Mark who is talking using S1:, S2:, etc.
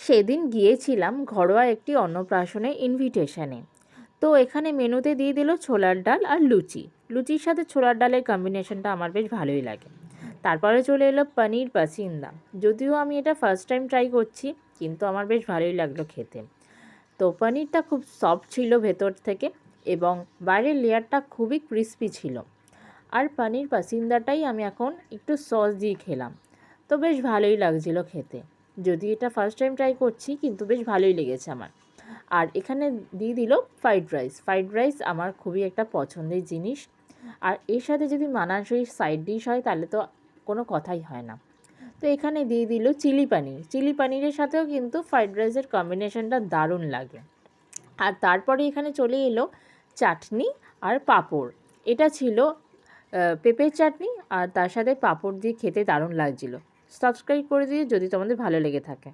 S1: সেদিন গিয়েছিলাম ঘরোয়া একটি অন্নপ্রাশনে ইনভিটেশনে। তো এখানে মেনুতে দিয়ে দিল ছোলার ডাল আর লুচি। লুচির সাথে ছোলার ডালের কম্বিনেশনটা আমার বেশ ভালোই লাগে। তারপরে চলে এলো পনির পাসিন্দা। যদিও আমি এটা ফার্স্ট টাইম ট্রাই করছি, কিন্তু আমার বেশ ভালোই লাগলো খেতে। তো পনিরটা খুব সফট ছিল ভেতর থেকে, এবং বাইরের লেয়ারটা খুবই ক্রিস্পি ছিল। আর পনির পাসিন্দাটাই আমি এখন একটু সস দিয়ে খেলাম। তো বেশ ভালোই লাগছিল খেতে। যদি এটা ফার্স্ট টাইম ট্রাই করছি, কিন্তু বেশ ভালোই লেগেছে আমার। আর এখানে দিয়ে দিল ফ্রাইড রাইস। ফ্রাইড রাইস আমার খুবই একটা পছন্দের জিনিস। আর এর সাথে যদি মানানসই সাইড ডিশ হয় তাহলে তো কোনো কথাই হয় না। তো এখানে দিয়ে দিল চিলি পনির। চিলি পনিরের সাথেও কিন্তু ফ্রাইড রাইসের কম্বিনেশনটা দারুণ লাগে। আর তারপরে এখানে চলে এলো চাটনি আর পাঁপড়। এটা ছিল পেঁপের চাটনি, আর তার সাথে পাঁপড় দিয়ে খেতে দারুণ লাগছিল। সাবস্ক্রাইব করে দিও যদি তোমাদের ভালো লেগে থাকে।